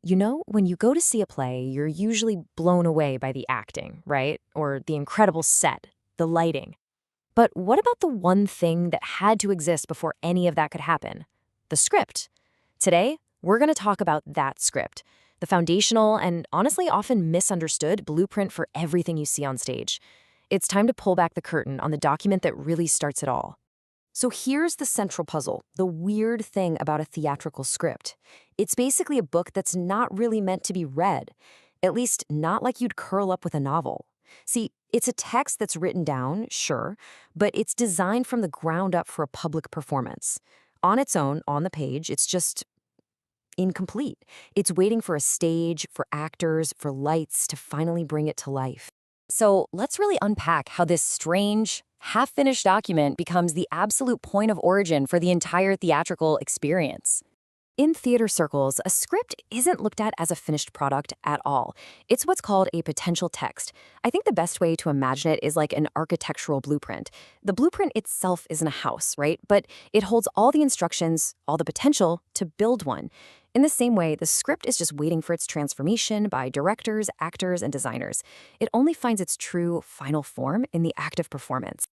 You know, when you go to see a play, you're usually blown away by the acting, right? Or the incredible set, the lighting. But what about the one thing that had to exist before any of that could happen? The script. Today, we're going to talk about that script, the foundational and honestly often misunderstood blueprint for everything you see on stage. It's time to pull back the curtain on the document that really starts it all. So here's the central puzzle, the weird thing about a theatrical script. It's basically a book that's not really meant to be read, at least not like you'd curl up with a novel. See, it's a text that's written down, sure, but it's designed from the ground up for a public performance. On its own, on the page, it's just incomplete. It's waiting for a stage, for actors, for lights to finally bring it to life. So let's really unpack how this strange, half-finished document becomes the absolute point of origin for the entire theatrical experience. In theater circles, a script isn't looked at as a finished product at all. It's what's called a potential text. I think the best way to imagine it is like an architectural blueprint. The blueprint itself isn't a house, right? But it holds all the instructions, all the potential to build one. In the same way, the script is just waiting for its transformation by directors, actors, and designers. It only finds its true, final form in the act of performance.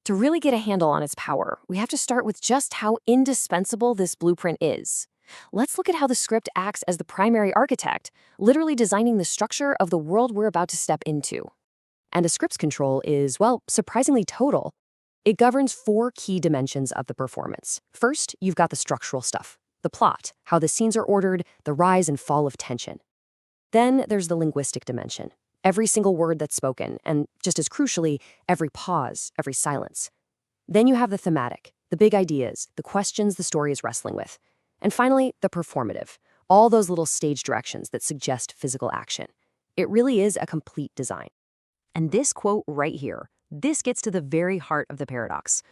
To really get a handle on its power, we have to start with just how indispensable this blueprint is. Let's look at how the script acts as the primary architect, literally designing the structure of the world we're about to step into. And a script's control is, well, surprisingly total. It governs 4 key dimensions of the performance. First, you've got the structural stuff. The plot, how the scenes are ordered, the rise and fall of tension. Then there's the linguistic dimension. Every single word that's spoken, and just as crucially, every pause, every silence. Then you have the thematic, the big ideas, the questions the story is wrestling with. And finally, the performative, all those little stage directions that suggest physical action. It really is a complete design. And this quote right here, this gets to the very heart of the paradox.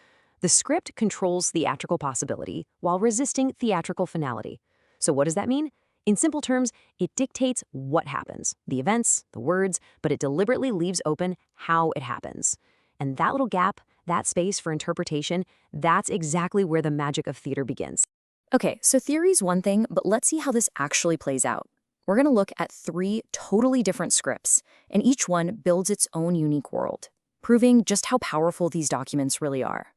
The script controls theatrical possibility while resisting theatrical finality. So what does that mean? In simple terms, it dictates what happens, the events, the words, but it deliberately leaves open how it happens. And that little gap, that space for interpretation, that's exactly where the magic of theater begins. Okay, so theory's one thing, but let's see how this actually plays out. We're going to look at 3 totally different scripts, and each one builds its own unique world, proving just how powerful these documents really are.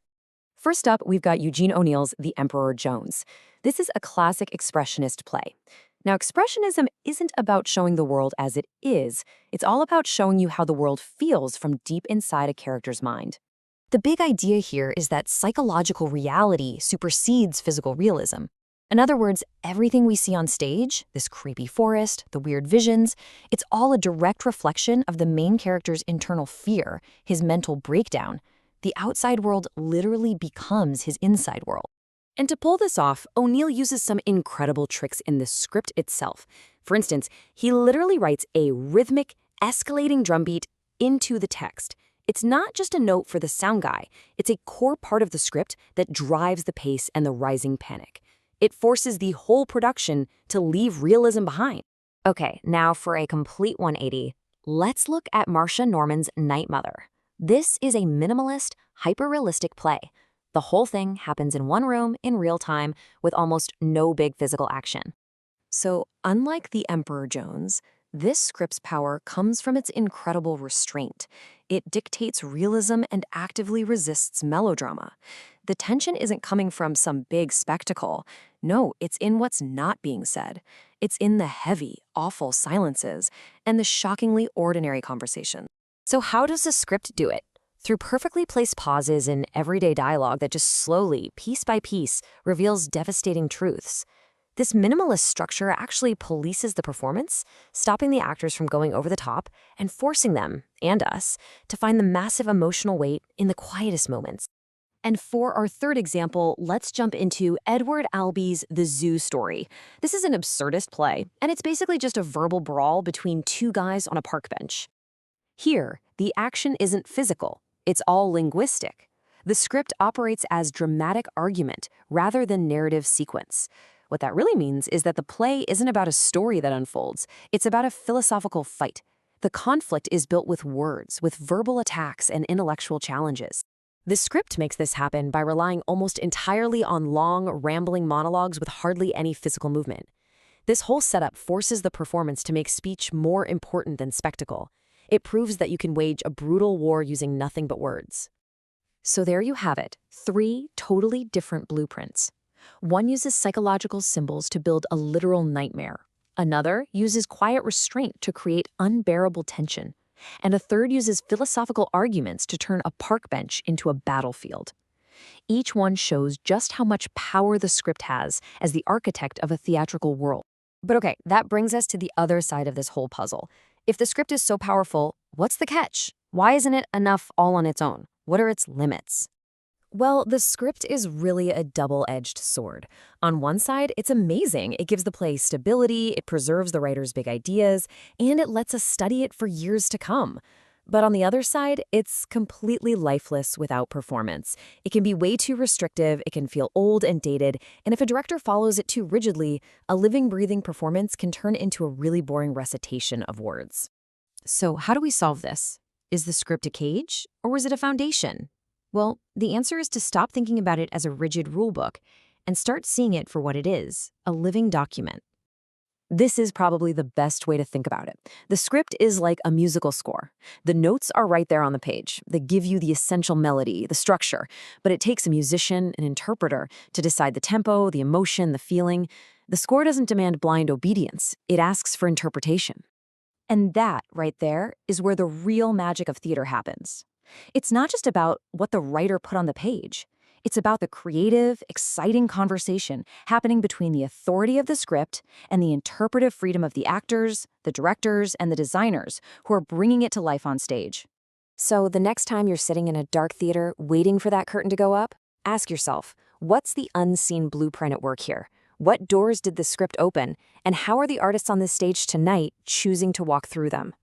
First up, we've got Eugene O'Neill's The Emperor Jones. This is a classic expressionist play. Now, expressionism isn't about showing the world as it is. It's all about showing you how the world feels from deep inside a character's mind. The big idea here is that psychological reality supersedes physical realism. In other words, everything we see on stage, this creepy forest, the weird visions, it's all a direct reflection of the main character's internal fear, his mental breakdown. The outside world literally becomes his inside world. And to pull this off, O'Neill uses some incredible tricks in the script itself. For instance, he literally writes a rhythmic, escalating drumbeat into the text. It's not just a note for the sound guy. It's a core part of the script that drives the pace and the rising panic. It forces the whole production to leave realism behind. Okay, now for a complete 180, let's look at Marcia Norman's Night Mother. This is a minimalist, hyper-realistic play. The whole thing happens in one room in real time with almost no big physical action. So, unlike The Emperor Jones, this script's power comes from its incredible restraint. It dictates realism and actively resists melodrama. The tension isn't coming from some big spectacle. No, it's in what's not being said. It's in the heavy, awful silences and the shockingly ordinary conversations. So how does the script do it? Through perfectly placed pauses in everyday dialogue that just slowly, piece by piece, reveals devastating truths. This minimalist structure actually polices the performance, stopping the actors from going over the top and forcing them, and us, to find the massive emotional weight in the quietest moments. And for our third example, let's jump into Edward Albee's The Zoo Story. This is an absurdist play, and it's basically just a verbal brawl between 2 guys on a park bench. Here, the action isn't physical, it's all linguistic. The script operates as dramatic argument rather than narrative sequence. What that really means is that the play isn't about a story that unfolds, it's about a philosophical fight. The conflict is built with words, with verbal attacks and intellectual challenges. The script makes this happen by relying almost entirely on long, rambling monologues with hardly any physical movement. This whole setup forces the performance to make speech more important than spectacle. It proves that you can wage a brutal war using nothing but words. So there you have it, 3 totally different blueprints. One uses psychological symbols to build a literal nightmare. Another uses quiet restraint to create unbearable tension. And a third uses philosophical arguments to turn a park bench into a battlefield. Each one shows just how much power the script has as the architect of a theatrical world. But okay, that brings us to the other side of this whole puzzle. If the script is so powerful, what's the catch? Why isn't it enough all on its own? What are its limits? Well, the script is really a double-edged sword. On one side, it's amazing. It gives the play stability, it preserves the writer's big ideas, and it lets us study it for years to come. But on the other side, it's completely lifeless without performance. It can be way too restrictive, it can feel old and dated, and if a director follows it too rigidly, a living, breathing performance can turn into a really boring recitation of words. So how do we solve this? Is the script a cage, or is it a foundation? Well, the answer is to stop thinking about it as a rigid rulebook and start seeing it for what it is, a living document. This is probably the best way to think about it. The script is like a musical score. The notes are right there on the page. They give you the essential melody, the structure, but it takes a musician, an interpreter, to decide the tempo, the emotion, the feeling. The score doesn't demand blind obedience. It asks for interpretation. And that, right there, is where the real magic of theater happens. It's not just about what the writer put on the page. It's about the creative, exciting conversation happening between the authority of the script and the interpretive freedom of the actors, the directors, and the designers who are bringing it to life on stage. So the next time you're sitting in a dark theater waiting for that curtain to go up, ask yourself, what's the unseen blueprint at work here? What doors did the script open? And how are the artists on this stage tonight choosing to walk through them?